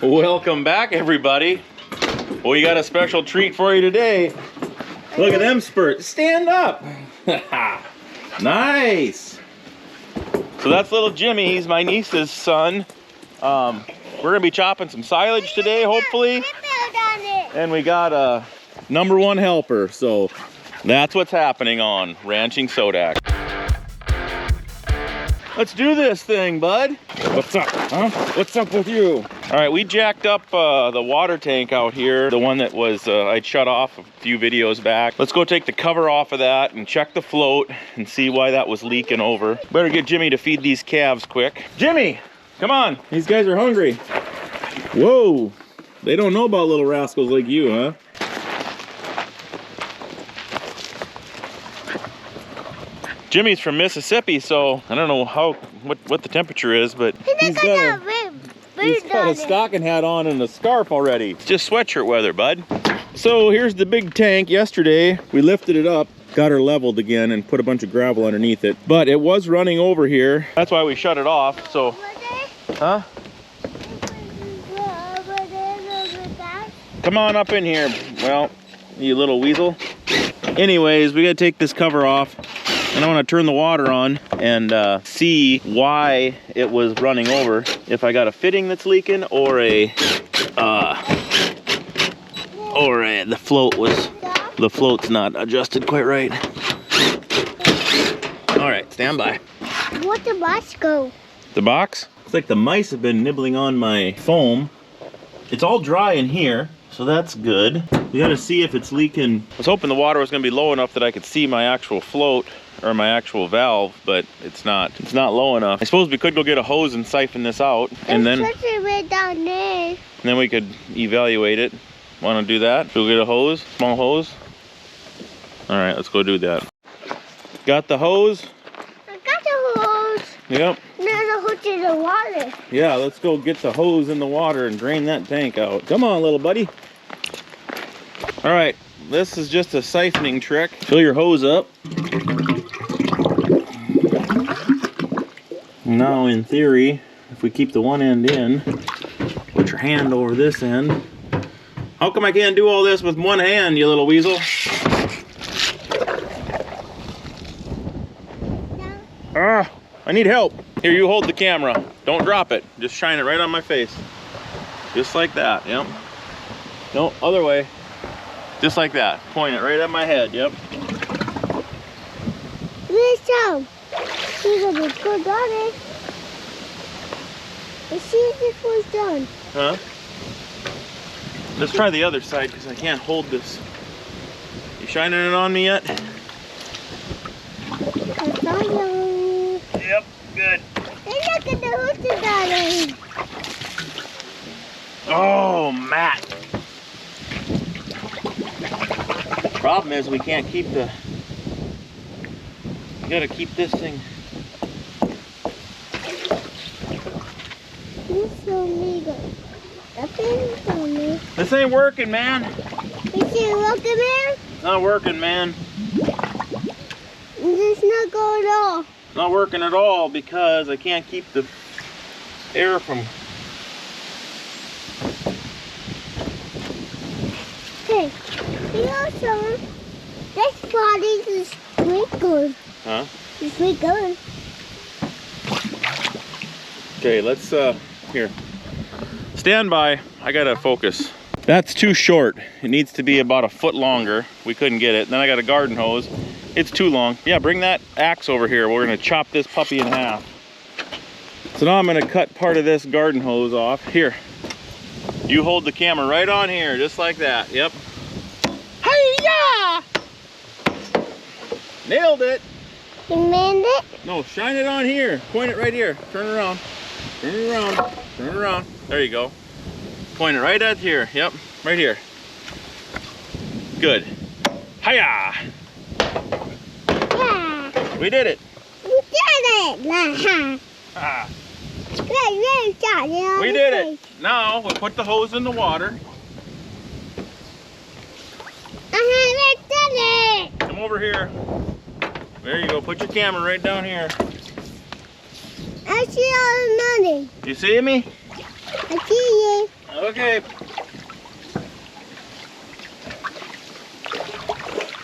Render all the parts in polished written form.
Welcome back, everybody. We got a special treat for you today. Look at them spurts. Stand up. Nice. So that's little Jimmy. He's my niece's son. We're gonna be chopping some silage today, hopefully. And we got a #1 helper. So that's what's happening on Ranching Sodak. Let's do this thing, bud. What's up, huh? What's up with you? All right, we jacked up the water tank out here, the one that was I'd shut off a few videos back. Let's go take the cover off of that and check the float and see why that was leaking over. Better get Jimmy to feed these calves quick. Jimmy, come on. These guys are hungry. Whoa, they don't know about little rascals like you, huh? Jimmy's from Mississippi, so I don't know what the temperature is, but he's got a stocking hat on and a scarf already. It's just sweatshirt weather, bud. So here's the big tank. Yesterday, we lifted it up, got her leveled again, and put a bunch of gravel underneath it. But it was running over here. That's why we shut it off, so. Huh? Come on up in here. Well, you little weasel. Anyways, we gotta take this cover off. And I want to turn the water on and see why it was running over. If I got a fitting that's leaking, or the float's not adjusted quite right. All right, stand by. Where'd the box go? The box? It's like the mice have been nibbling on my foam. It's all dry in here, so that's good. We got to see if it's leaking. I was hoping the water was going to be low enough that I could see my actual float or my actual valve, but it's not low enough. I suppose we could go get a hose and siphon this out, and then right down there. And then we could evaluate it. Want to do that? Go get a hose, small hose. All right, let's go do that. Got the hose? I got the hose. Yep. There's a hose in the water. Yeah, let's go get the hose in the water and drain that tank out. Come on, little buddy. All right, this is just a siphoning trick. Fill your hose up. Now, in theory, if we keep the one end in, put your hand over this end. How come I can't do all this with one hand, you little weasel? Ah, I need help. Here, you hold the camera. Don't drop it. Just shine it right on my face. Just like that, yep. No, other way. Just like that. Point it right at my head, yep. Listen. He's gonna put on it. Let's see if this one's done. Huh? Let's try the other side because I can't hold this. You shining it on me yet? Yep, good. Hey, look at the hose on it. Oh, Matt. Problem is we can't keep the. You gotta keep this thing. This ain't working, man. This ain't working, man? Not working, man. It's not going at all. Not working at all because I can't keep the air from. Hey, you also, this body is squeaking. Huh? It's squeaking. Okay, let's here. Stand by. I gotta focus. That's too short. It needs to be about a foot longer. We couldn't get it. Then I got a garden hose. It's too long. Yeah, bring that axe over here. We're gonna chop this puppy in half. So now I'm gonna cut part of this garden hose off. Here. You hold the camera right on here, just like that. Yep. Hi-ya! Nailed it. You made it? No, shine it on here. Point it right here. Turn it around. Turn it around. Turn it around. There you go. Point it right at here. Yep, right here. Good. Hiya! Yeah. We did it. We did it. Ah. We We did it. Now we put the hose in the water. I haven't done it. Come over here. There you go. Put your camera right down here. I see all the money. You see me? I see you. Okay.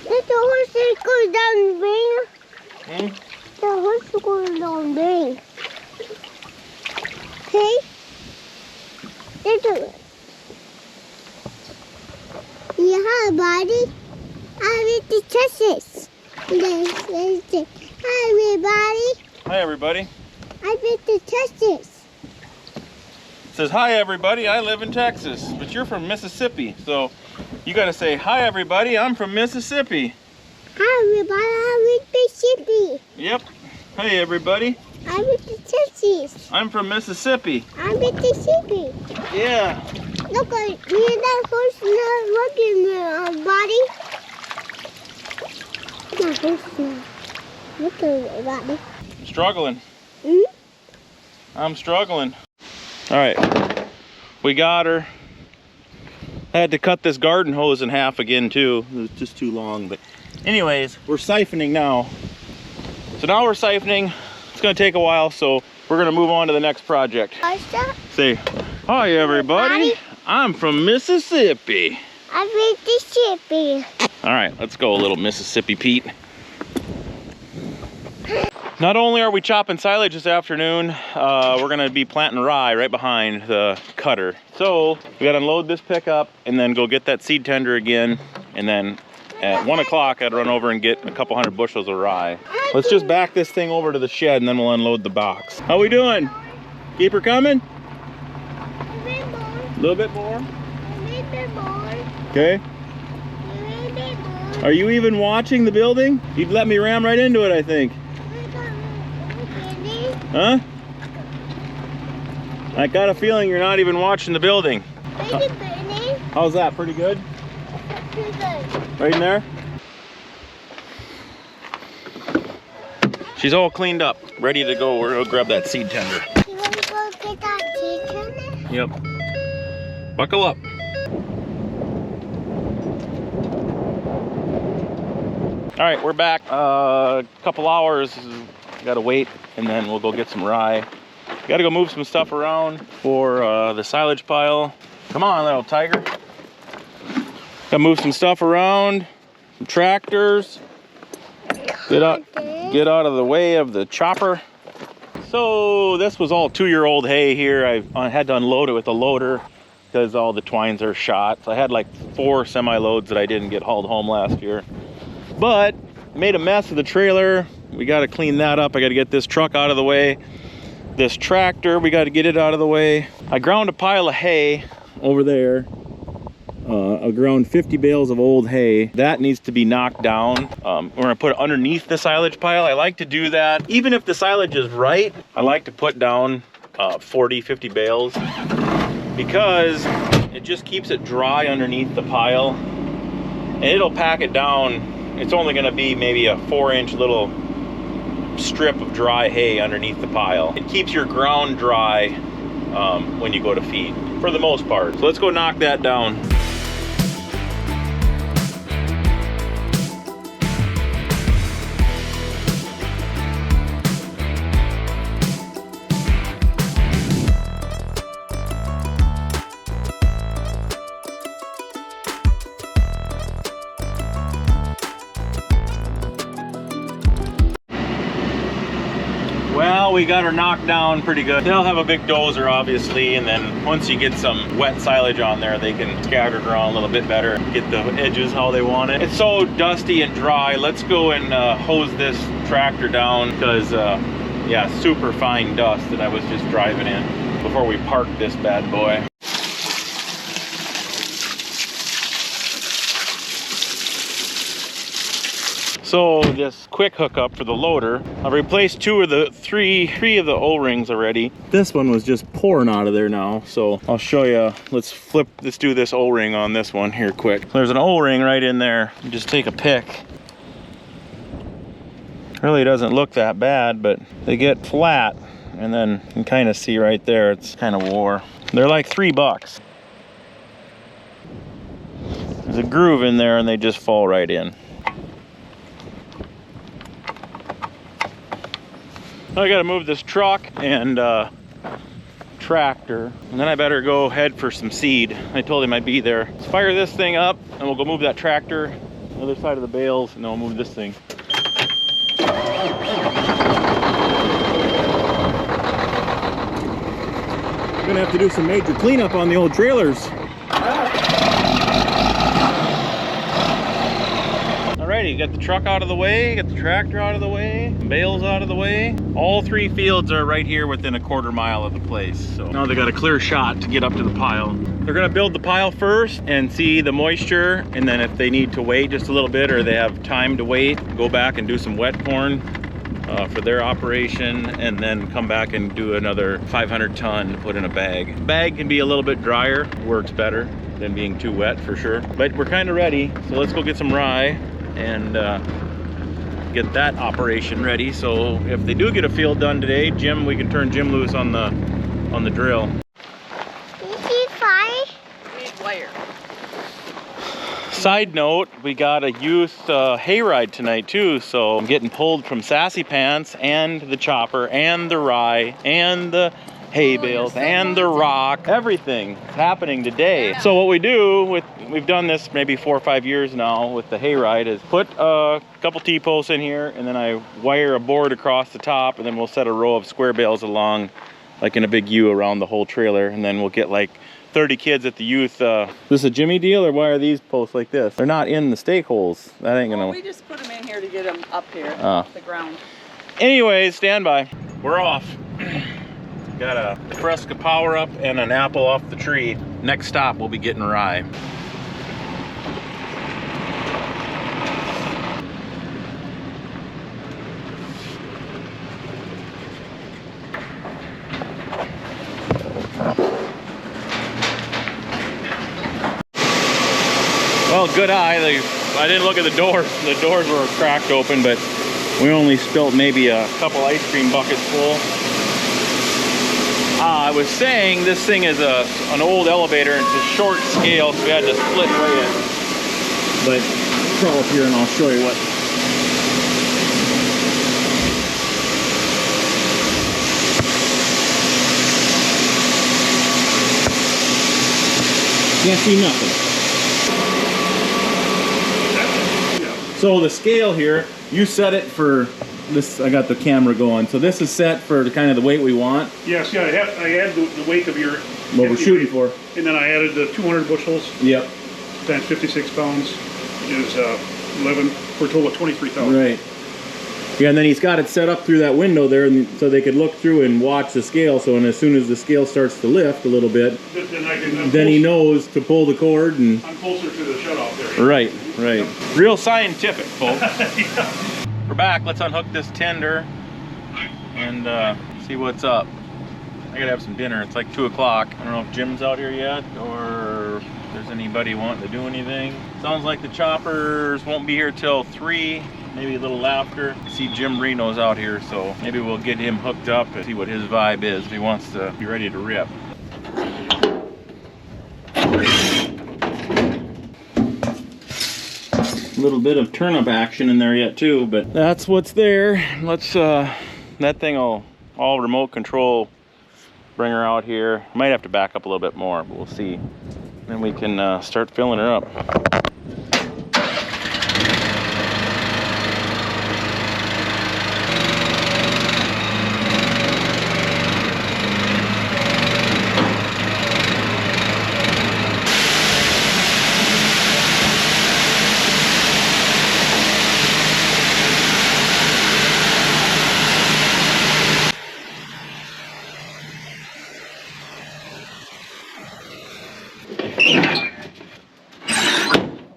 Let the horse go down there. Hmm? The horse goes down there. Okay? Little. Yeah, buddy. I with the churches. Hi, everybody. Hi, everybody. I with the churches. It says, hi, everybody. I live in Texas, but you're from Mississippi. So you got to say, hi, everybody. I'm from Mississippi. Hi, everybody. I with Mississippi. Yep. Hey, everybody. I with the churches. I'm from Mississippi. I with the Mississippi. Yeah. Look at me, that horse not looking body. That horse not. Look at me, buddy. I'm struggling. Hmm? I'm struggling. All right. We got her. I had to cut this garden hose in half again, too. It was just too long. But anyways, we're siphoning now. So now we're siphoning. It's going to take a while, so we're going to move on to the next project. Say, hi, everybody. I'm from Mississippi. I'm with Mississippi. All right, let's go, little Mississippi Pete. Not only are we chopping silage this afternoon, we're gonna be planting rye right behind the cutter. So we gotta unload this pickup and then go get that seed tender again. And then at 1 o'clock, I'd run over and get a couple hundred bushels of rye. Let's just back this thing over to the shed and then we'll unload the box. How we doing? Keep her coming? A little bit more? Okay. Are you even watching the building? You'd let me ram right into it, I think. Huh? I got a feeling you're not even watching the building. How's that? Pretty good? Pretty good. Right in there? She's all cleaned up, ready to go. We're gonna grab that seed tender. You want to go get that seed tender? Yep. Buckle up. All right, we're back. A couple hours. Gotta wait, and then we'll go get some rye. Gotta go move some stuff around for the silage pile. Come on, little tiger. Gotta move some stuff around. Some tractors. Get out of the way of the chopper. So this was all 2-year-old hay here. I had to unload it with a loader because all the twines are shot. So I had like 4 semi-loads that I didn't get hauled home last year. But made a mess of the trailer. We got to clean that up. I got to get this truck out of the way. This tractor, we got to get it out of the way. I ground a pile of hay over there. I ground 50 bales of old hay. That needs to be knocked down. We're gonna put it underneath the silage pile. I like to do that. Even if the silage is right, I like to put down 40, 50 bales because it just keeps it dry underneath the pile and it'll pack it down. It's only gonna be maybe a 4-inch little strip of dry hay underneath the pile. It keeps your ground dry when you go to feed, for the most part. So let's go knock that down. Well, we got her knocked down pretty good. They'll have a big dozer, obviously, and then once you get some wet silage on there, they can scatter it around a little bit better, get the edges how they want it. It's so dusty and dry. Let's go and hose this tractor down because, yeah, super fine dust that I was just driving in before we parked this bad boy. So this quick hookup for the loader, I've replaced three of the O-rings already. This one was just pouring out of there now, so I'll show you. Let's do this O-ring on this one here quick. There's an O-ring right in there. You just take a pick. Really doesn't look that bad, but they get flat, and then you can kind of see right there, it's kind of wore. They're like $3. There's a groove in there, and they just fall right in. I gotta move this truck and tractor, and then I better go head for some seed. I told him I'd be there. Let's fire this thing up, and we'll go move that tractor, the other side of the bales, and then we'll move this thing. We're gonna have to do some major cleanup on the old trailers. Alrighty, got the truck out of the way, got the tractor out of the way, bales out of the way. All 3 fields are right here within a quarter mile of the place. So now they got a clear shot to get up to the pile. They're gonna build the pile first and see the moisture, and then if they need to wait just a little bit or they have time to wait, go back and do some wet corn for their operation, and then come back and do another 500 ton to put in a bag. Bag can be a little bit drier, works better than being too wet for sure. But we're kind of ready, so let's go get some rye and get that operation ready. So if they do get a field done today, Jim, we can turn Jim loose on the drill. You see fire? Need wire. Side note, we got a youth hayride tonight too, so I'm getting pulled from Sassy Pants and the chopper and the rye and the hay bales and the rock. Everything is happening today. So what we do, we've done this maybe 4 or 5 years now with the hayride, is put a couple T-posts in here, and then I wire a board across the top, and then we'll set a row of square bales along, like in a big U around the whole trailer, and then we'll get like 30 kids at the youth. This is a Jimmy deal, or why are these posts like this? They're not in the stake holes. That ain't gonna... Well, we just put them in here to get them up here, Oh. the ground. Anyways, stand by. We're off. Got a Fresca power up and an apple off the tree. Next stop, we'll be getting rye. Well, good eye. I didn't look at the doors. The doors were cracked open, but we only spilt maybe a couple ice cream buckets full. I was saying this thing is an old elevator, and it's a short scale, so we had to split way it. But crawl up here and I'll show you what. Can't see nothing. So the scale here, you set it for this. I got the camera going. So this is set for the kind of the weight we want. Yes, yeah, I added the weight of your... What we're shooting for. And then I added the 200 bushels. Yep. Times 56 pounds is 11, for a total of 23,000. Right. Yeah, and then he's got it set up through that window there, and so they could look through and watch the scale. So, and as soon as the scale starts to lift a little bit, then he knows to pull the cord, and I'm closer to the shutoff there. right. Yep. Real scientific, folks. Yeah. We're back. Let's unhook this tender and see what's up. I gotta have some dinner. It's like 2 o'clock. I don't know if Jim's out here yet, or if there's anybody wanting to do anything. Sounds like the choppers won't be here till 3. Maybe a little after. I see Jim Reno's out here, so maybe we'll get him hooked up and see what his vibe is if he wants to be ready to rip. A little bit of turnip action in there yet too, but that's what's there. Let's that thing will all remote control bring her out here. Might have to back up a little bit more, but we'll see. Then we can start filling her up.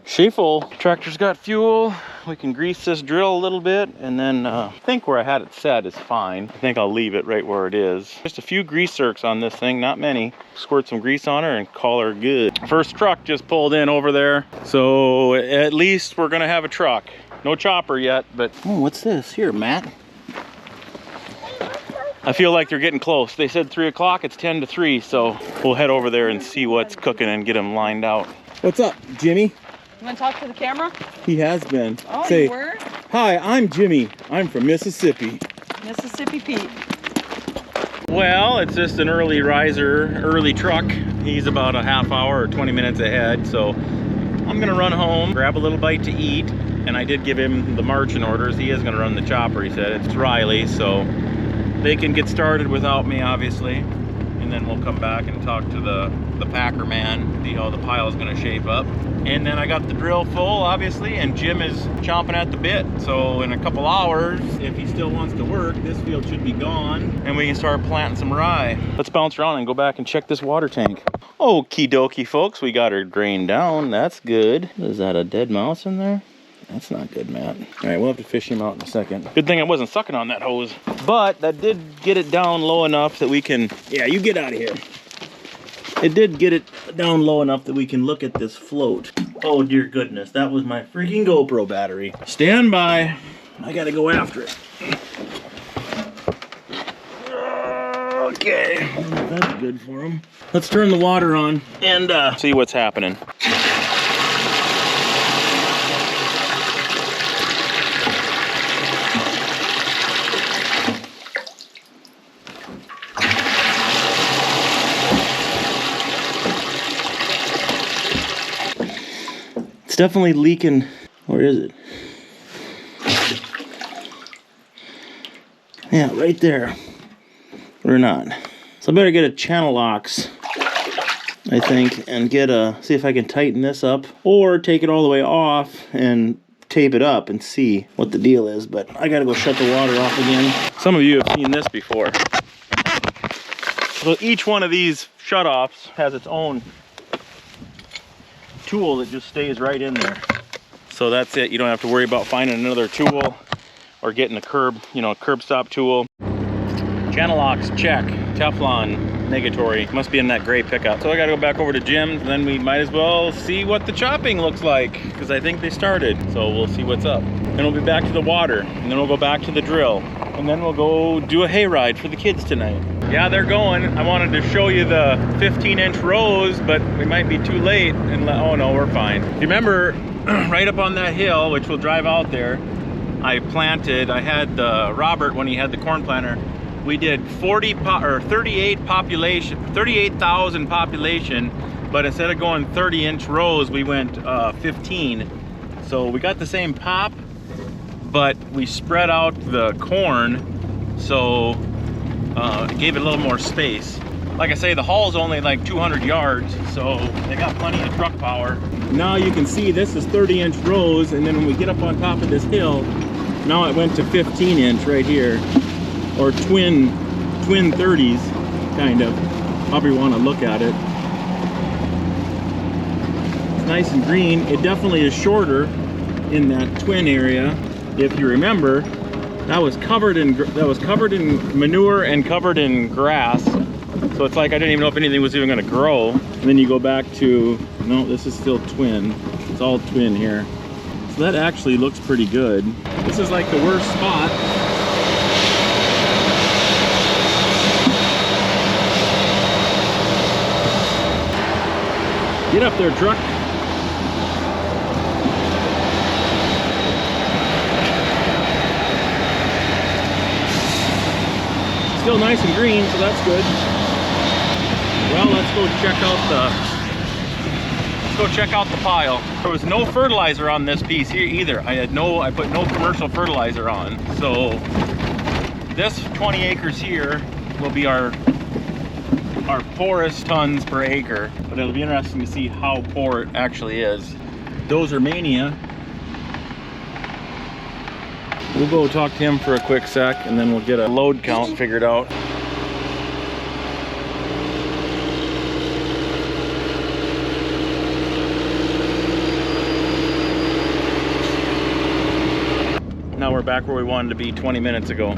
She full. Tractor's got fuel. We can grease this drill a little bit, and then I think where I had it set is fine. I think I'll leave it right where it is. Just a few grease zerks on this thing, not many. Squirt some grease on her and call her good. First truck just pulled in over there, so at least we're gonna have a truck. No chopper yet, but oh, what's this here, Matt? I feel like they're getting close. They said 3 o'clock. It's 10 to 3, so we'll head over there and see what's cooking and get them lined out. What's up, Jimmy? You want to talk to the camera? He has been. Oh, Say, you were? hi, I'm Jimmy. I'm from Mississippi. Mississippi Pete. Well, it's just an early riser, early truck. He's about a half hour or 20 minutes ahead, so I'm gonna run home, grab a little bite to eat, and I did give him the marching orders. He is gonna run the chopper, he said. It's Riley, so they can get started without me, obviously. And then we'll come back and talk to the packer man, see how the pile is gonna shape up. And then I got the drill full, obviously, and Jim is chomping at the bit. So in a couple hours, if he still wants to work, this field should be gone, and we can start planting some rye. Let's bounce around and go back and check this water tank. Okie dokie, folks, we got her drained down. That's good. Is that a dead mouse in there? That's not good, Matt. All right, we'll have to fish him out in a second. Good thing I wasn't sucking on that hose. But that did get it down low enough that we can... Yeah, you get out of here. It did get it down low enough that we can look at this float. Oh, dear goodness. That was my freaking GoPro battery. Stand by. I gotta go after it. Okay. That's good for him. Let's turn the water on and see what's happening. It's definitely leaking. Where is it? Yeah, right there. Or not. So I better get a channel locks, I think, and get see if I can tighten this up, or take it all the way off and tape it up and see what the deal is. But I gotta go shut the water off again. Some of you have seen this before. So each one of these shutoffs has its own tool that just stays right in there. So that's it. You don't have to worry about finding another tool or getting a curb stop tool. Channel locks, check. Teflon, negatory. Must be in that gray pickup. So I gotta go back over to Jim's, and then we might as well see what the chopping looks like, because I think they started. So we'll see what's up. Then we'll be back to the water, and then we'll go back to the drill. And then we'll go do a hayride for the kids tonight. Yeah, they're going. I wanted to show you the 15-inch rows, but we might be too late. And oh no, we're fine. You remember right up on that hill, which we'll drive out there, I had Robert, when he had the corn planter, we did 38,000 population, but instead of going 30-inch rows, we went 15. So we got the same pop, but we spread out the corn, so it gave it a little more space. Like I say, the haul's only like 200 yards, so they got plenty of truck power. Now you can see this is 30-inch rows, and then when we get up on top of this hill, now it went to 15-inch right here, or twin 30s, kind of, however you want to look at it. It's nice and green. It definitely is shorter in that twin area. If you remember, that was covered in manure and covered in grass. So it's like I didn't even know if anything was even going to grow. And then you go back to, no, this is still twin. It's all twin here. So that actually looks pretty good. This is like the worst spot. Get up there, truck. Still nice and green, so that's good. Well, let's go check out the pile. There was no fertilizer on this piece here either. I put no commercial fertilizer on. So this 20 acres here will be our poorest tons per acre, but it'll be interesting to see how poor it actually is. Dozer Mania. We'll go talk to him for a quick sec, and then we'll get a load count figured out. Now we're back where we wanted to be 20 minutes ago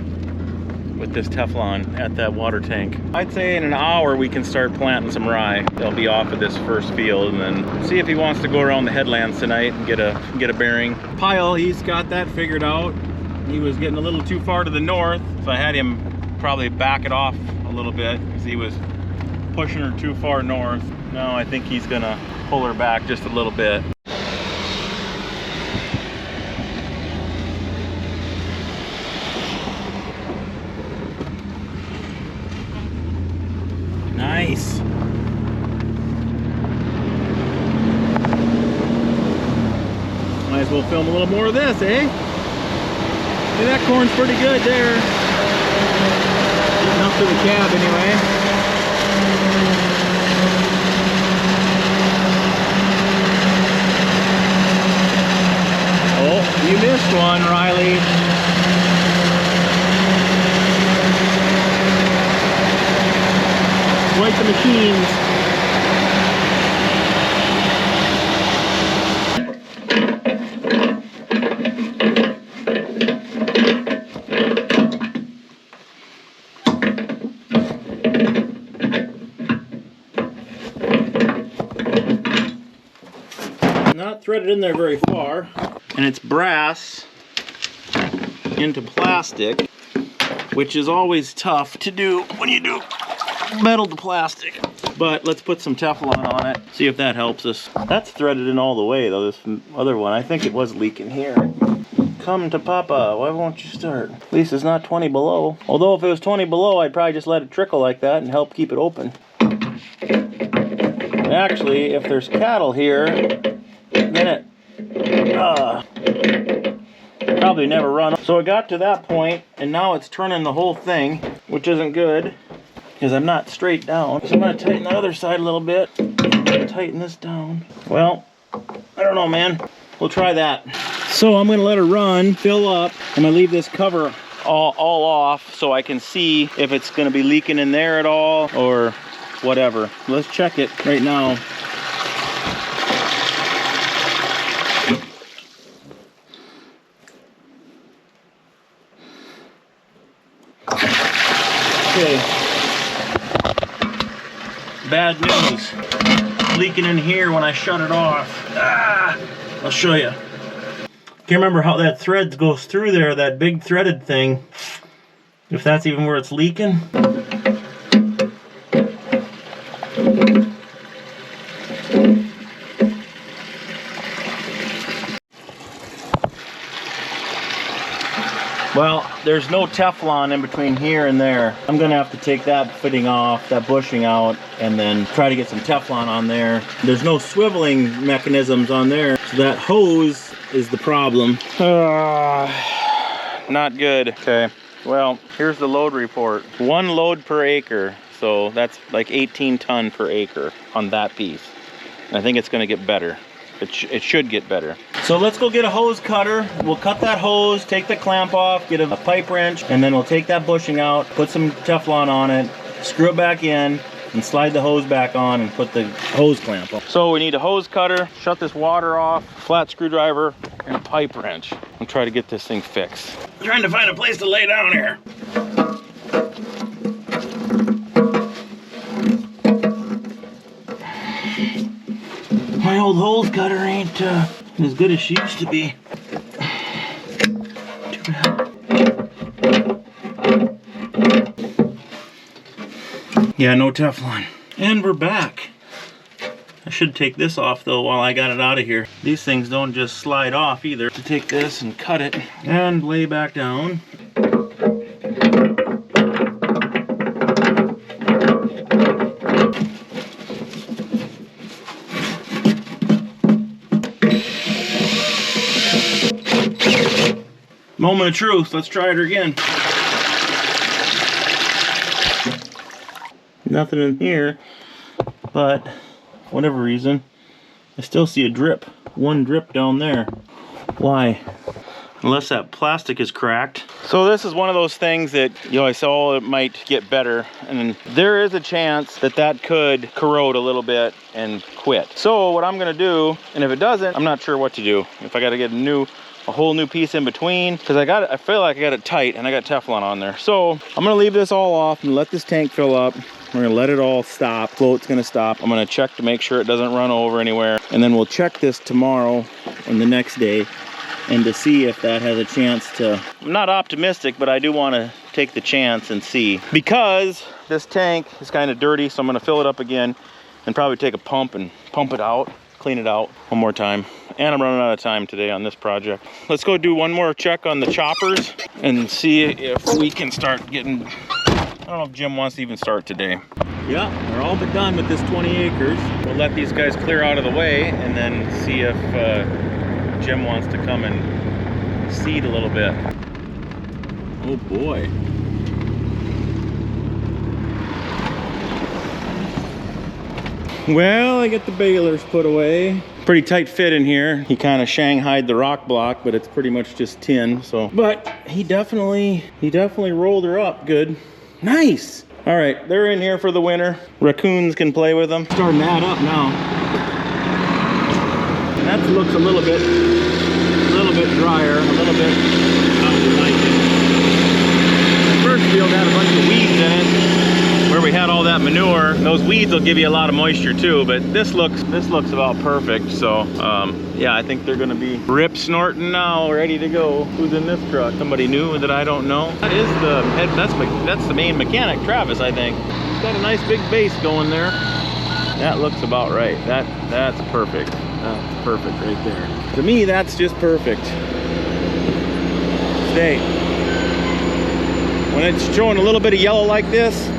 with this Teflon at that water tank. I'd say in an hour we can start planting some rye. They'll be off of this first field, and then see if he wants to go around the headlands tonight and get a bearing. Pile, he's got that figured out. He was getting a little too far to the north, so I had him probably back it off a little bit because he was pushing her too far north. Now I think he's gonna pull her back just a little bit. we'll film a little more of this, eh? Hey, that corn's pretty good there. Getting up to the cab anyway. Oh, you missed one, Riley. Quite the machines. Not threaded in there very far, and it's brass into plastic, which is always tough to do when you do metal to plastic. But let's put some Teflon on it, see if that helps us. That's threaded in all the way though, this other one. I think it was leaking here. Come to Papa, why won't you start? At least it's not 20 below. Although if it was 20 below, I'd probably just let it trickle like that and help keep it open. Actually, if there's cattle here, then it probably never run. So it got to that point, and now it's turning the whole thing, which isn't good, because I'm not straight down. So I'm going to tighten the other side a little bit, tighten this down. Well, I don't know, man. We'll try that. So I'm going to let her run, fill up. I'm going to leave this cover all off so I can see if it's going to be leaking in there at all or whatever. Let's check it right now. Okay. Bad news. Leaking in here when I shut it off. I'll show you. Can't remember how that thread goes through there, that big threaded thing. If that's even where it's leaking. Well, there's no Teflon in between here and there. I'm gonna have to take that fitting off, that bushing out, and then try to get some Teflon on there. There's no swiveling mechanisms on there, so that hose is the problem. Not good. Okay, well, here's the load report. 1 load per acre, so that's like 18 ton per acre on that piece. And I think it's gonna get better. It should get better. So let's go get a hose cutter. We'll cut that hose, take the clamp off, get a pipe wrench, and then we'll take that bushing out, put some Teflon on it, screw it back in, and slide the hose back on and put the hose clamp on. So we need a hose cutter, shut this water off, flat screwdriver, and a pipe wrench. I'm trying to get this thing fixed. I'm trying to find a place to lay down here. My old hose cutter ain't as good as she used to be. Too bad. Yeah, no Teflon. And we're back. I should take this off though while I got it out of here. These things don't just slide off either. To take this and cut it and lay back down. Moment of truth, let's try it again. Nothing in here, but for whatever reason, I still see a drip. 1 drip down there. Why? Unless that plastic is cracked. So this is one of those things that, you know, I saw it might get better, and there is a chance that that could corrode a little bit and quit. So what I'm gonna do, and if it doesn't, I'm not sure what to do. If I gotta get a whole new piece in between, because I feel like I got it tight and I got Teflon on there. So I'm gonna leave this all off and let this tank fill up. We're gonna let it all stop. Float's gonna stop. I'm gonna check to make sure it doesn't run over anywhere. And then we'll check this tomorrow and the next day and to see if that has a chance to. I'm not optimistic, but I do wanna take the chance and see. Because this tank is kind of dirty, so I'm gonna fill it up again and probably take a pump and pump it out, clean it out one more time. And I'm running out of time today on this project. Let's go do one more check on the choppers and see if we can start getting, I don't know if Jim wants to even start today. Yeah, we're all but done with this 20 acres. We'll let these guys clear out of the way and then see if Jim wants to come and seed a little bit. Oh boy. Well, I get the balers put away. Pretty tight fit in here. He kind of shanghaied the rock block, but it's pretty much just tin, so. But he definitely rolled her up good. Nice. All right, they're in here for the winter. Raccoons can play with them. Starting that up now. That looks a little bit drier, a little bit how we like it. The first field had a bunch of weeds in it, where we had all that manure. Those weeds will give you a lot of moisture too, but this looks about perfect. So yeah, I think they're gonna be rip snorting now, ready to go. Who's in this truck? Somebody new that I don't know. That is the head. That's the main mechanic, Travis, I think. He's got a nice big base going there. That looks about right. That's perfect. That's perfect right there. To me, that's just perfect. Stay. When it's showing a little bit of yellow like this,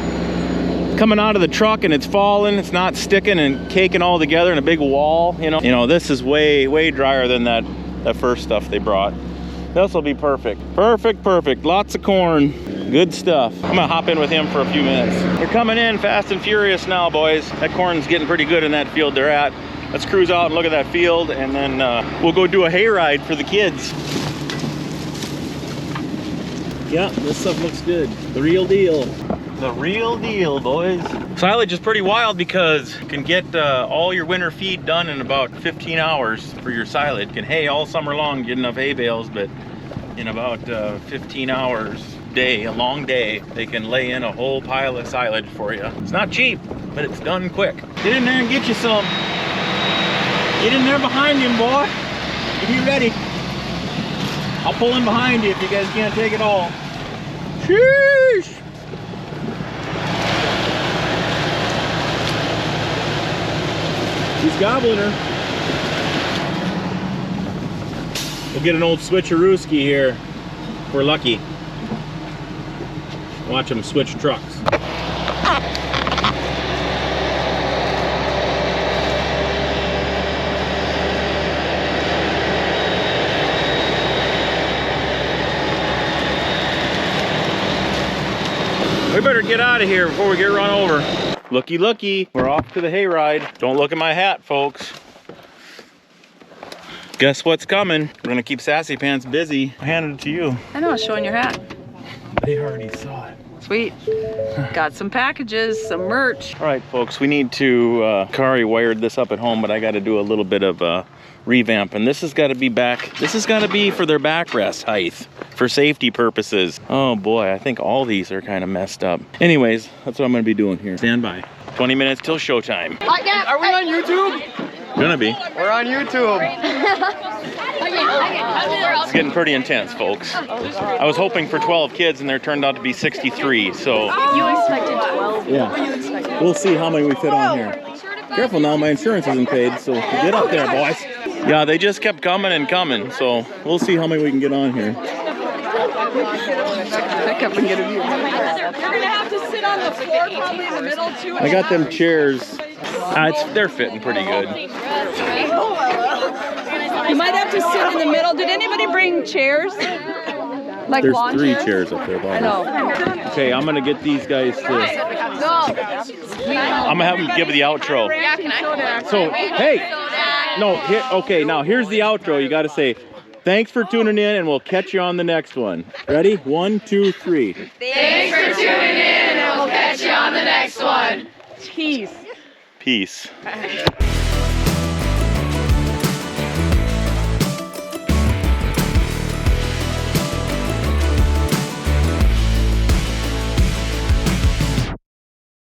coming out of the truck and it's falling, it's not sticking and caking all together in a big wall, you know, this is way drier than that first stuff they brought. This will be perfect. Perfect. Lots of corn. Good stuff. I'm gonna hop in with him for a few minutes. They're coming in fast and furious now, boys. That corn's getting pretty good in that field they're at. Let's cruise out and look at that field, and then we'll go do a hayride for the kids. Yeah, this stuff looks good. The real deal. The real deal, boys. Silage is pretty wild because you can get all your winter feed done in about 15 hours for your silage. You can hay all summer long, get enough hay bales, but in about 15 hours, a long day, they can lay in a whole pile of silage for you. It's not cheap, but it's done quick. Get in there and get you some. Get in there behind him, boy. Be ready. I'll pull in behind you if you guys can't take it all. Sheesh. He's gobbling her. We'll get an old switcherooski here if we're lucky. Watch them switch trucks. We better get out of here before we get run over. Looky, we're off to the hayride. Don't look at my hat, folks. Guess what's coming? We're gonna keep Sassy Pants busy. I handed it to you. I know, I was showing your hat. They already saw it. Sweet. Got some packages, some merch. All right, folks, we need to, Kari wired this up at home, but I gotta do a little bit of revamp, and this has gotta be this has gotta be for their backrest height, for safety purposes. Oh boy, I think all these are kind of messed up. Anyways, that's what I'm gonna be doing here. Stand by. 20 minutes till showtime. Are we on YouTube? Gonna be. We're on YouTube. It's getting pretty intense, folks. I was hoping for 12 kids and there turned out to be 63, so. You expected 12. Yeah. We'll see how many we fit on here. Careful now, my insurance isn't paid, so get up there, boys. Yeah, they just kept coming and coming, so we'll see how many we can get on here. Pick up and get a view. You're gonna have to sit on the floor, probably in the middle too. I got them chairs. They're fitting pretty good. You might have to sit in the middle. Did anybody bring chairs? Like There's lawn 3 chairs? chairs up there, Bob. I know. Okay, I'm gonna get these guys to. I'm gonna have them give the outro. Yeah, can I? So, hey, no, okay, now here's the outro. You gotta say, thanks for tuning in, and we'll catch you on the next one. Ready? 1, 2, 3. Thanks for tuning in, and we'll catch you on the next one. Peace. Peace.